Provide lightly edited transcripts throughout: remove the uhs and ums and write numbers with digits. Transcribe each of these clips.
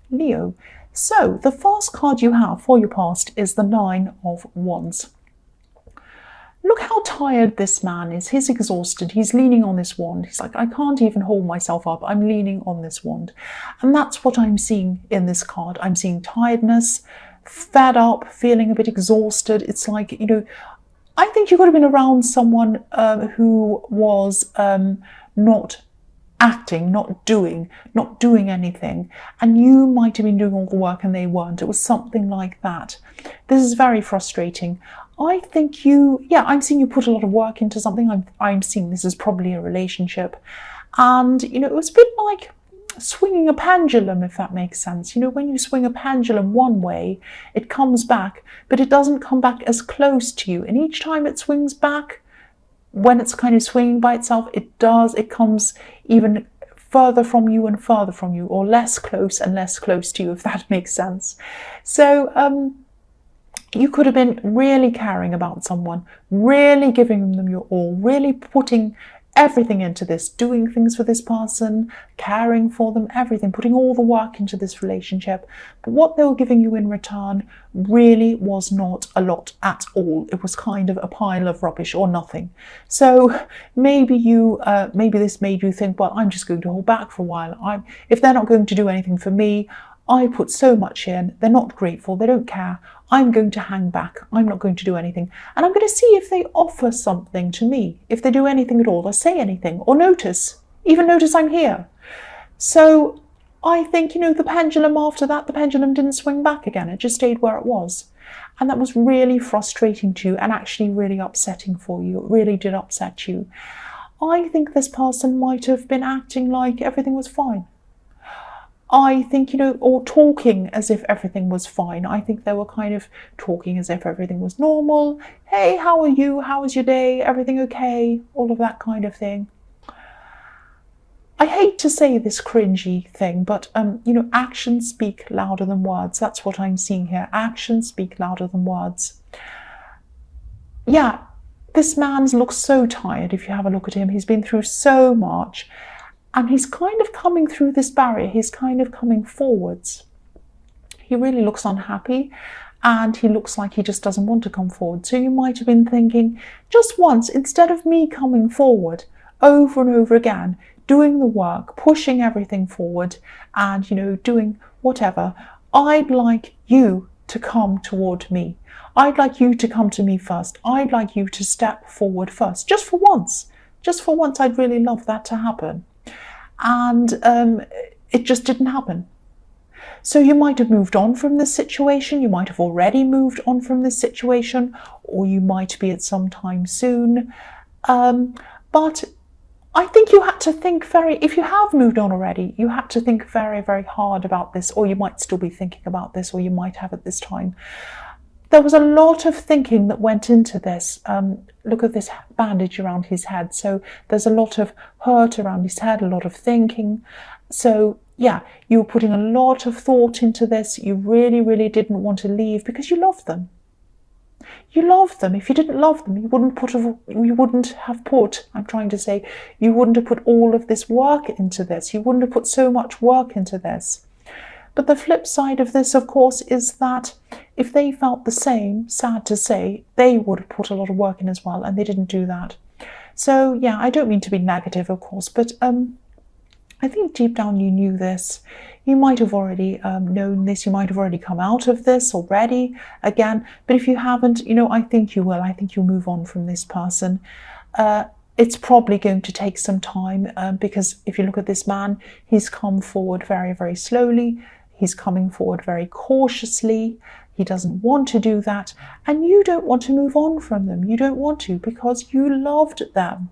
Leo. So the first card you have for your past is the Nine of Wands. Look how tired this man is. He's exhausted. He's leaning on this wand. He's like, I can't even hold myself up. I'm leaning on this wand. And that's what I'm seeing in this card. I'm seeing tiredness, fed up, feeling a bit exhausted. It's like, I think you could have been around someone who was not acting, not doing anything. And you might have been doing all the work and they weren't. It was something like that. This is very frustrating. I think I'm seeing you put a lot of work into something. I'm seeing this is probably a relationship. And, it was a bit like swinging a pendulum, if that makes sense. When you swing a pendulum one way, it comes back, but it doesn't come back as close to you. And each time it swings back, when it's kind of swinging by itself, it comes even further from you and further from you, or less close and less close to you, if that makes sense. So, you could have been really caring about someone, really giving them your all, really putting everything into this, doing things for this person, caring for them, everything, putting all the work into this relationship. But what they were giving you in return really was not a lot at all. It was kind of a pile of rubbish or nothing. So maybe this made you think, well, I'm just going to hold back for a while. If they're not going to do anything for me, I put so much in, they're not grateful, they don't care, I'm going to hang back, I'm not going to do anything. And I'm going to see if they offer something to me, if they do anything at all, or say anything, or even notice I'm here. So I think, the pendulum after that, the pendulum didn't swing back again, it just stayed where it was. And that was really frustrating to you and actually really upsetting for you. It really did upset you. I think this person might have been acting like everything was fine. I think, or talking as if everything was fine. I think they were kind of talking as if everything was normal. Hey, how are you? How was your day? Everything okay? All of that kind of thing. I hate to say this cringy thing, but, actions speak louder than words. That's what I'm seeing here. Actions speak louder than words. Yeah, this man looks so tired if you have a look at him. He's been through so much. And he's kind of coming through this barrier. He's kind of coming forwards. He really looks unhappy and he looks like he just doesn't want to come forward. So you might have been thinking, just once, instead of me coming forward over and over again, doing the work, pushing everything forward and, doing whatever, I'd like you to come toward me. I'd like you to come to me first. I'd like you to step forward first, just for once. Just for once, I'd really love that to happen. And it just didn't happen. So you might have moved on from this situation, you might have already moved on from this situation, or you might be at some time soon. But I think you had to think if you have moved on already, you had to think very, very hard about this, or you might still be thinking about this, or you might have at this time. There was a lot of thinking that went into this. Look at this bandage around his head. So there's a lot of hurt around his head, a lot of thinking. So yeah, you were putting a lot of thought into this. You really, really didn't want to leave because you love them. You love them. If you didn't love them, you wouldn't have put all of this work into this. You wouldn't have put so much work into this. But the flip side of this, of course, is that if they felt the same, sad to say, they would have put a lot of work in as well, and they didn't do that. So, yeah, I don't mean to be negative, of course, but I think deep down you knew this. You might have already known this. You might have already come out of this already again. But if you haven't, I think you will. I think you'll move on from this person. It's probably going to take some time because if you look at this man, he's come forward very, very slowly. He's coming forward very cautiously. He doesn't want to do that. And you don't want to move on from them. You don't want to because you loved them.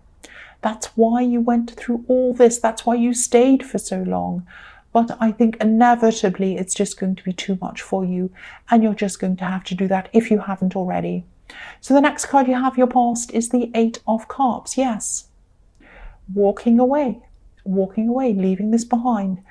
That's why you went through all this. That's why you stayed for so long. But I think inevitably it's just going to be too much for you. And you're just going to have to do that if you haven't already. So the next card you have your past is the Eight of Cups. Yes. Walking away, leaving this behind.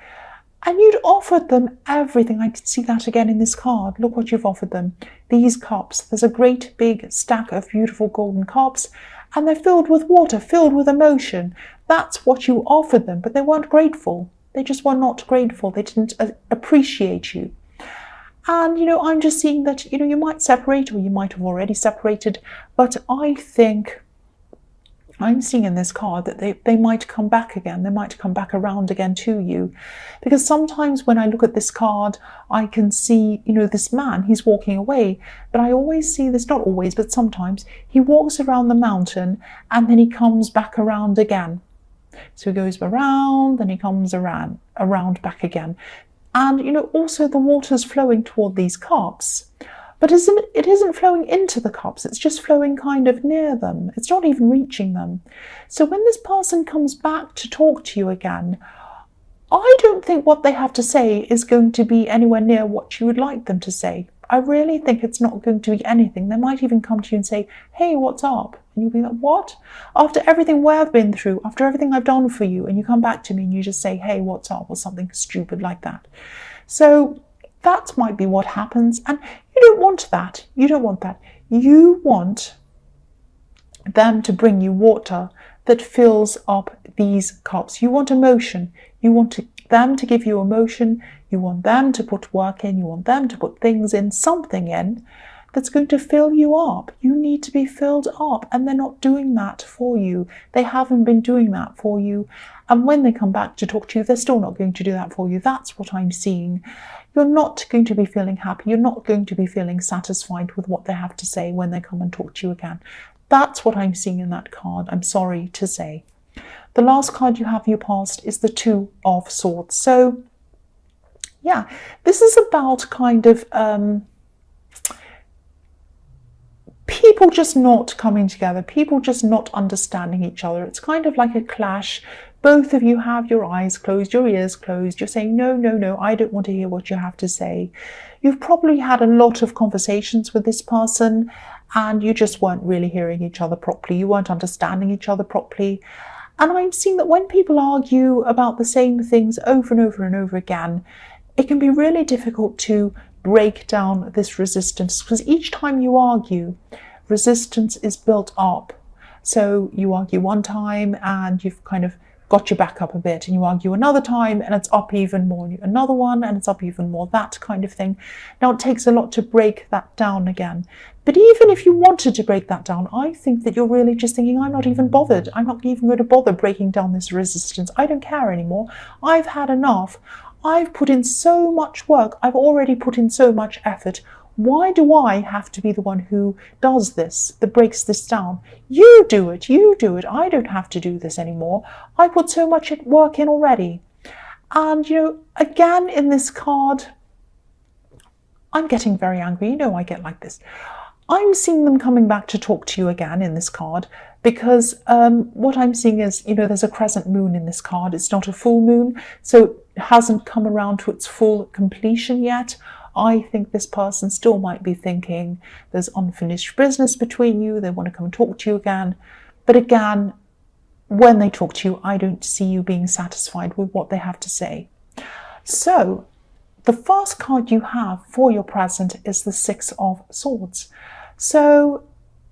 And you'd offered them everything. I can see that again in this card. Look what you've offered them. These cups. There's a great big stack of beautiful golden cups. And they're filled with water, filled with emotion. That's what you offered them, but they weren't grateful. They just were not grateful. They didn't appreciate you. And, I'm just seeing that, you might separate, or you might have already separated, but I think I'm seeing in this card that they might come back again. They might come back around again to you. Because sometimes when I look at this card, I can see, this man, he's walking away. But I always see this, not always, but sometimes, he walks around the mountain and then he comes back around again. So he goes around, then he comes around back again. And, also the water's flowing toward these cups. But it isn't flowing into the cups, it's just flowing kind of near them. It's not even reaching them. So when this person comes back to talk to you again, I don't think what they have to say is going to be anywhere near what you would like them to say. I really think it's not going to be anything. They might even come to you and say, hey, what's up? And you'll be like, what? After everything we've been through, after everything I've done for you, and you come back to me and you just say, hey, what's up? Or something stupid like that. So that might be what happens. And you don't want that. You don't want that. You want them to bring you water that fills up these cups. You want emotion. You want them to give you emotion. You want them to put work in. You want them to put things in, something in that's going to fill you up. You need to be filled up, and they're not doing that for you. They haven't been doing that for you. And when they come back to talk to you, they're still not going to do that for you. That's what I'm seeing. You're not going to be feeling happy. You're not going to be feeling satisfied with what they have to say when they come and talk to you again. That's what I'm seeing in that card, I'm sorry to say. The last card you have, your past, is the Two of Swords. So, yeah, this is about kind of people just not coming together, people just not understanding each other. It's kind of like a clash. Both of you have your eyes closed, your ears closed. You're saying, no, no, no, I don't want to hear what you have to say. You've probably had a lot of conversations with this person and you just weren't really hearing each other properly. You weren't understanding each other properly. And I'm seeing that when people argue about the same things over and over and over again, it can be really difficult to break down this resistance, because each time you argue, resistance is built up. So you argue one time and you've kind of got your back up a bit, and you argue another time and it's up even more, and another one and it's up even more, that kind of thing. Now it takes a lot to break that down again. But even if you wanted to break that down, I think that you're really just thinking, I'm not even bothered. I'm not even going to bother breaking down this resistance. I don't care anymore. I've had enough. I've put in so much work. I've already put in so much effort. Why do I have to be the one who does this, that breaks this down? You do it. You do it. I don't have to do this anymore. I put so much work in already. And, again, in this card, I'm getting very angry. I get like this. I'm seeing them coming back to talk to you again in this card, because what I'm seeing is, there's a crescent moon in this card. It's not a full moon, so it hasn't come around to its full completion yet. I think this person still might be thinking there's unfinished business between you. They want to come and talk to you again. But again, when they talk to you, I don't see you being satisfied with what they have to say. So the first card you have for your present is the Six of Swords. So,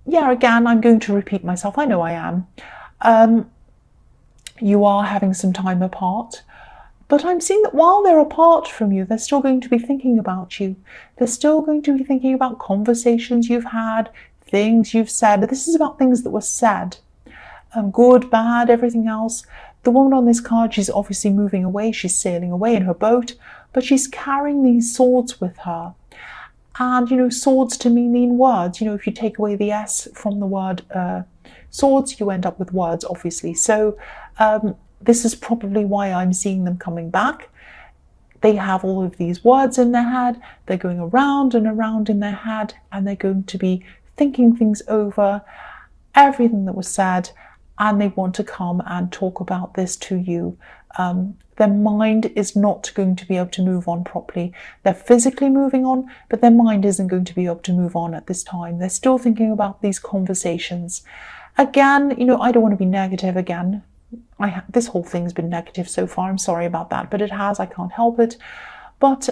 yeah, again, I'm going to repeat myself. I know I am. You are having some time apart. But I'm seeing that while they're apart from you, they're still going to be thinking about you. They're still going to be thinking about conversations you've had, things you've said. This is about things that were said. Good, bad, everything else. The woman on this card, she's obviously moving away. She's sailing away in her boat, but she's carrying these swords with her. And, swords to me mean words. If you take away the S from the word swords, you end up with words, obviously. So this is probably why I'm seeing them coming back. They have all of these words in their head. They're going around and around in their head, and they're going to be thinking things over, everything that was said, and they want to come and talk about this to you. Their mind is not going to be able to move on properly. They're physically moving on, but their mind isn't going to be able to move on at this time. They're still thinking about these conversations. Again, I don't want to be negative again. This whole thing's been negative so far. I'm sorry about that, but it has. I can't help it. But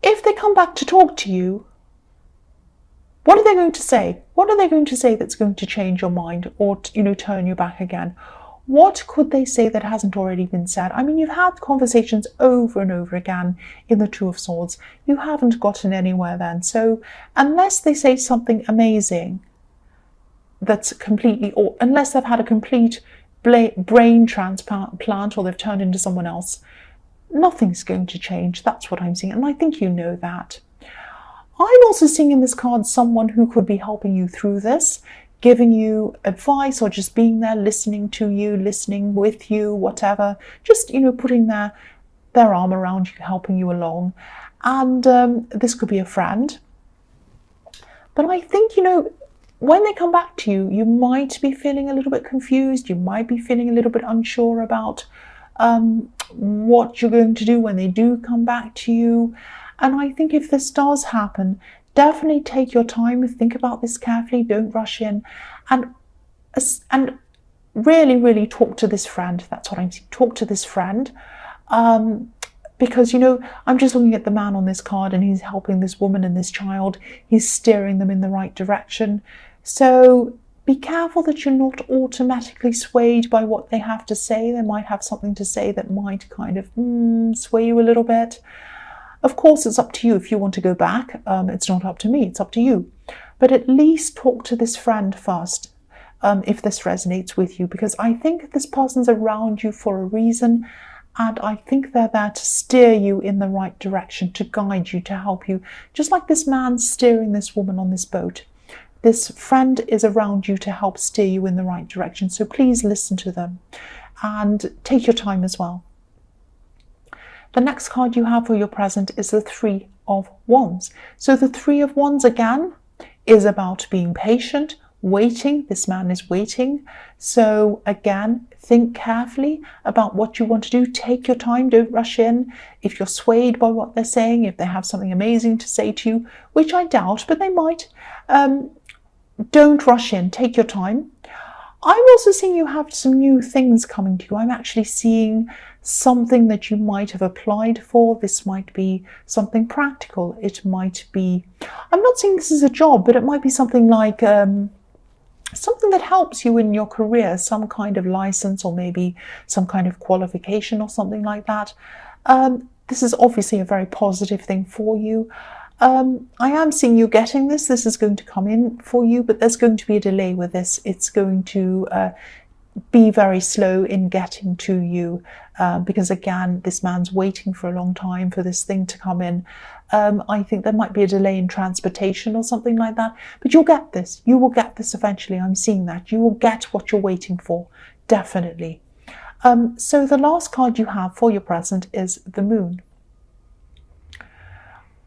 if they come back to talk to you, what are they going to say? What are they going to say that's going to change your mind or, turn you back again? What could they say that hasn't already been said? I mean, you've had conversations over and over again in the Two of Swords. You haven't gotten anywhere then. So unless they say something amazing that's completely, or unless they've had a complete brain transplant or they've turned into someone else, nothing's going to change. That's what I'm seeing. And I think you know that. I'm also seeing in this card someone who could be helping you through this, giving you advice or just being there, listening to you, listening with you, whatever. Just, putting their arm around you, helping you along. And this could be a friend. But I think, when they come back to you, you might be feeling a little bit confused. You might be feeling a little bit unsure about what you're going to do when they do come back to you. And I think if this does happen, definitely take your time, think about this carefully, don't rush in, and really, really talk to this friend. That's what I'm saying. Talk to this friend. Because, I'm just looking at the man on this card and he's helping this woman and this child. He's steering them in the right direction. So be careful that you're not automatically swayed by what they have to say. They might have something to say that might kind of sway you a little bit. Of course, it's up to you if you want to go back. It's not up to me, it's up to you. But at least talk to this friend first, if this resonates with you, because I think this person's around you for a reason, and I think they're there to steer you in the right direction, to guide you, to help you. Just like this man steering this woman on this boat. This friend is around you to help steer you in the right direction. So please listen to them and take your time as well. The next card you have for your present is the Three of Wands. So the Three of Wands again is about being patient, waiting. This man is waiting. So again, think carefully about what you want to do. Take your time, don't rush in. If you're swayed by what they're saying, if they have something amazing to say to you, which I doubt, but they might, don't rush in, take your time. I'm also seeing you have some new things coming to you. I'm actually seeing something that you might have applied for. This might be something practical. It might be, I'm not saying this is a job, but it might be something like something that helps you in your career, some kind of license or maybe some kind of qualification or something like that. This is obviously a very positive thing for you. I am seeing you getting this. This is going to come in for you, but there's going to be a delay with this. It's going to be very slow in getting to you because, again, this man's waiting for a long time for this thing to come in. I think there might be a delay in transportation or something like that, but you'll get this. You will get this eventually. I'm seeing that. You will get what you're waiting for, definitely. So the last card you have for your present is the Moon.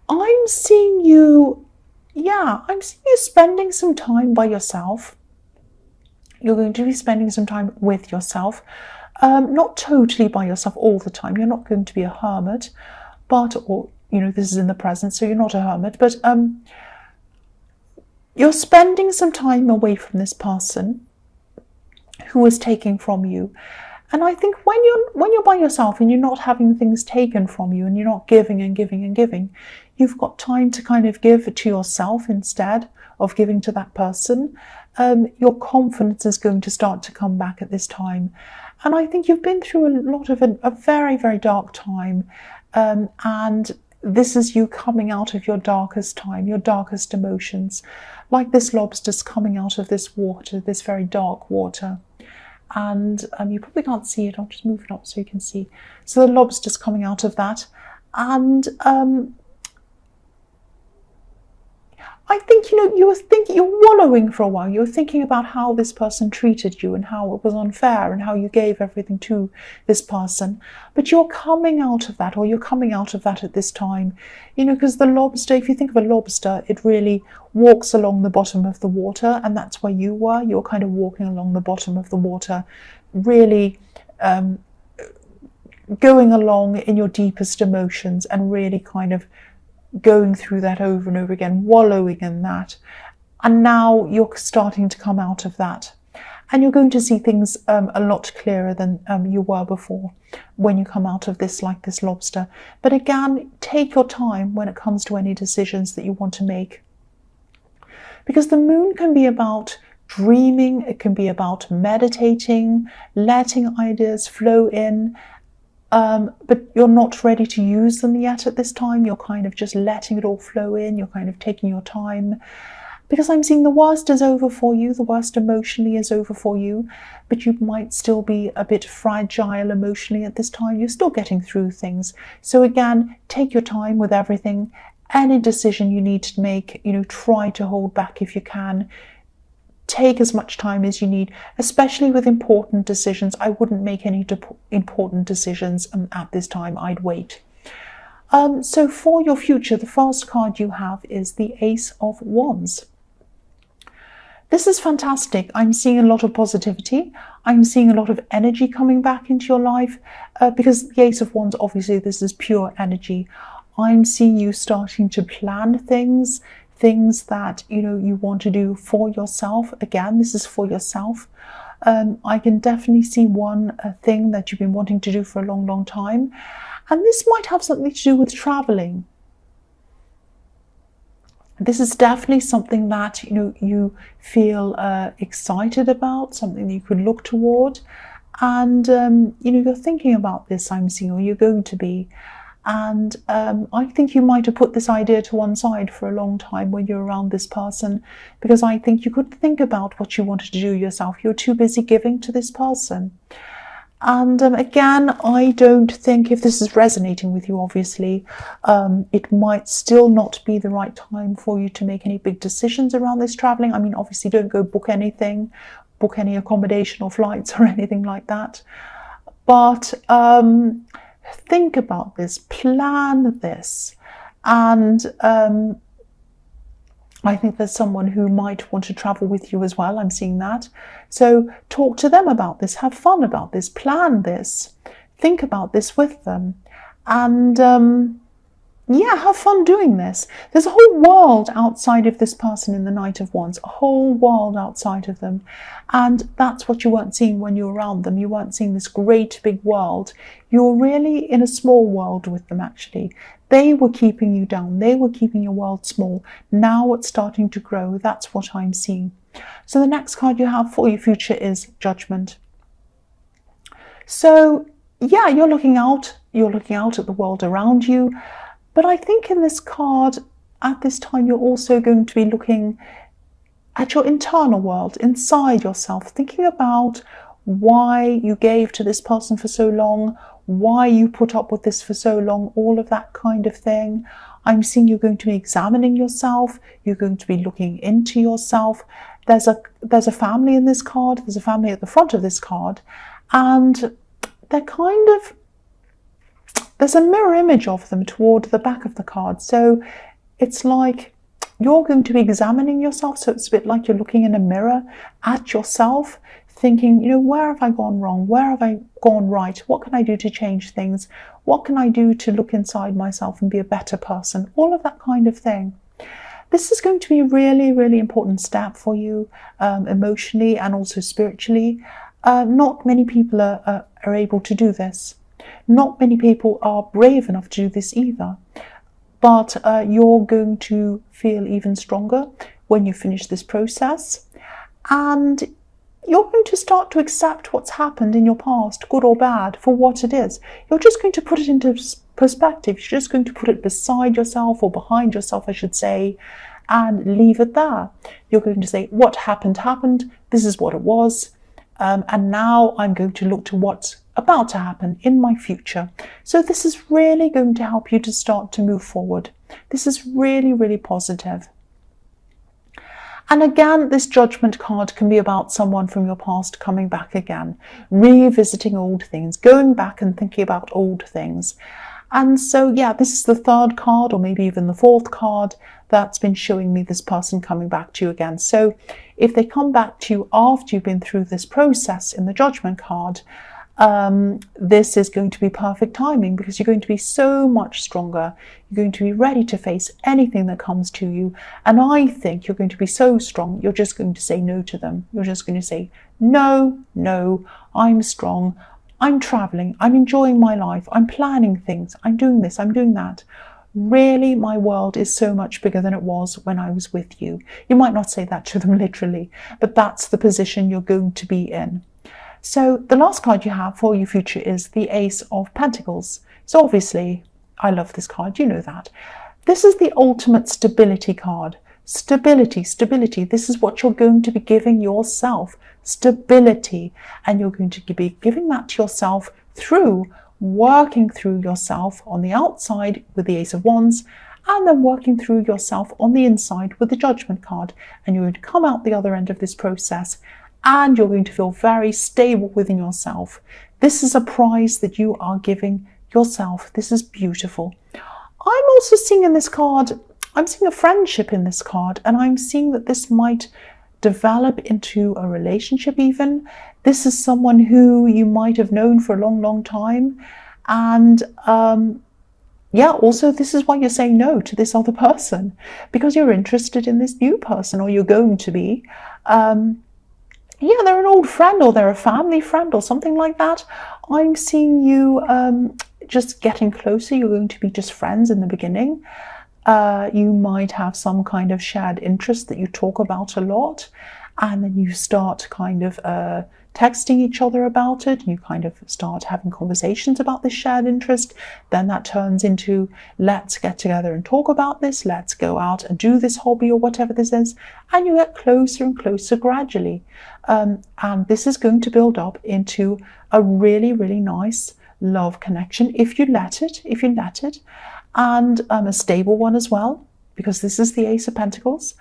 I'm seeing you, I'm seeing you spending some time by yourself. You're going to be spending some time with yourself, not totally by yourself all the time. You're not going to be a hermit, but, or, this is in the present, so you're not a hermit, but you're spending some time away from this person who is taking from you. And I think when you're by yourself and you're not having things taken from you and you're not giving and giving and giving, you've got time to kind of give to yourself instead of giving to that person. Your confidence is going to start to come back at this time. And I think you've been through a lot of a very, very dark time. And this is you coming out of your darkest time, your darkest emotions, like this lobster's coming out of this water, this very dark water. And you probably can't see it. I'll just move it up so you can see. So the lobster's coming out of that. And I think, you're wallowing for a while. You're thinking about how this person treated you and how it was unfair and how you gave everything to this person. But you're coming out of that, or you're coming out of that at this time. Because the lobster, if you think of a lobster, it really walks along the bottom of the water, and that's where you were. You're kind of walking along the bottom of the water, really going along in your deepest emotions and really kind of going through that over and over again, wallowing in that. And now you're starting to come out of that. And you're going to see things a lot clearer than you were before when you come out of this, like this lobster. But again, take your time when it comes to any decisions that you want to make. Because the Moon can be about dreaming, it can be about meditating, letting ideas flow in, but you're not ready to use them yet at this time. You're kind of just letting it all flow in, you're kind of taking your time. Because I'm seeing the worst is over for you, the worst emotionally is over for you, but you might still be a bit fragile emotionally at this time. You're still getting through things. So again, take your time with everything. Any decision you need to make, try to hold back if you can. Take as much time as you need, especially with important decisions. I wouldn't make any important decisions at this time. I'd wait. So for your future, the first card you have is the Ace of Wands. This is fantastic. I'm seeing a lot of positivity. I'm seeing a lot of energy coming back into your life because the Ace of Wands, obviously, this is pure energy. I'm seeing you starting to plan things that, you want to do for yourself. Again, this is for yourself. I can definitely see one thing that you've been wanting to do for a long, long time. And this might have something to do with traveling. This is definitely something that you feel excited about, something that you could look toward, and you're thinking about this. I'm seeing, or you're going to be, and I think you might have put this idea to one side for a long time when you're around this person, because I think you could think about what you wanted to do yourself. You're too busy giving to this person. And again, I don't think, if this is resonating with you, obviously, it might still not be the right time for you to make any big decisions around this traveling. I mean, obviously, don't go book anything, book any accommodation or flights or anything like that. But think about this, plan this, and I think there's someone who might want to travel with you as well. I'm seeing that. So talk to them about this, have fun about this, plan this, think about this with them. And have fun doing this. There's a whole world outside of this person in the Knight of Wands, a whole world outside of them. And that's what you weren't seeing when you were around them. You weren't seeing this great big world. You're really in a small world with them, actually. They were keeping you down. They were keeping your world small. Now it's starting to grow. That's what I'm seeing. So the next card you have for your future is Judgment. So yeah, you're looking out at the world around you. But I think in this card, at this time, you're also going to be looking at your internal world, inside yourself, thinking about why you gave to this person for so long, why you put up with this for so long, all of that kind of thing. I'm seeing you're going to be examining yourself. You're going to be looking into yourself. There's a family in this card. There's a family at the front of this card. And there's a mirror image of them toward the back of the card. So it's like you're going to be examining yourself. So it's a bit like you're looking in a mirror at yourself, thinking, where have I gone wrong? Where have I gone right? What can I do to change things? What can I do to look inside myself and be a better person? All of that kind of thing. This is going to be a really, really important step for you, emotionally and also spiritually. Not many people are able to do this. Not many people are brave enough to do this either. But you're going to feel even stronger when you finish this process. And you're going to start to accept what's happened in your past, good or bad, for what it is. You're just going to put it into perspective. You're just going to put it beside yourself, or behind yourself, I should say, and leave it there. You're going to say, what happened, happened. This is what it was. And now I'm going to look to what's about to happen in my future. So this is really going to help you to start to move forward. This is really, really positive. And again, this Judgment card can be about someone from your past coming back again, revisiting old things, going back and thinking about old things. And so, yeah, this is the third card, or maybe even the fourth card, that's been showing me this person coming back to you again. So if they come back to you after you've been through this process in the Judgment card, this is going to be perfect timing, because you're going to be so much stronger. You're going to be ready to face anything that comes to you. And I think you're going to be so strong, you're just going to say no to them. You're just going to say, no, I'm strong. I'm traveling. I'm enjoying my life. I'm planning things. I'm doing this. I'm doing that. Really, my world is so much bigger than it was when I was with you. You might not say that to them literally, but that's the position you're going to be in. So the last card you have for your future is the Ace of Pentacles. So obviously, I love this card, you know that. This is the ultimate stability card. Stability, stability. This is what you're going to be giving yourself. Stability. And you're going to be giving that to yourself through working through yourself on the outside with the Ace of Wands, and then working through yourself on the inside with the Judgment card. And you're going to come out the other end of this process and you're going to feel very stable within yourself. This is a prize that you are giving yourself. This is beautiful. I'm also seeing in this card, I'm seeing a friendship in this card, and I'm seeing that this might develop into a relationship even. This is someone who you might have known for a long, long time. And yeah, also this is why you're saying no to this other person, because you're interested in this new person, or you're going to be. Yeah, they're an old friend, or they're a family friend, or something like that. I'm seeing you just getting closer. You're going to be just friends in the beginning. You might have some kind of shared interest that you talk about a lot, and then you start kind of texting each other about it, and you kind of start having conversations about this shared interest. Then that turns into, let's get together and talk about this, let's go out and do this hobby or whatever this is, and you get closer and closer gradually. And this is going to build up into a really, really nice love connection if you let it, and a stable one as well, because this is the Ace of Pentacles.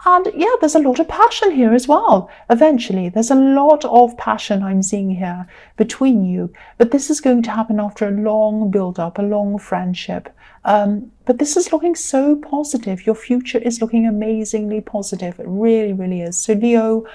And yeah, there's a lot of passion here as well. Eventually, there's a lot of passion I'm seeing here between you. But this is going to happen after a long build-up, a long friendship. But this is looking so positive. Your future is looking amazingly positive. It really, really is. So Leo,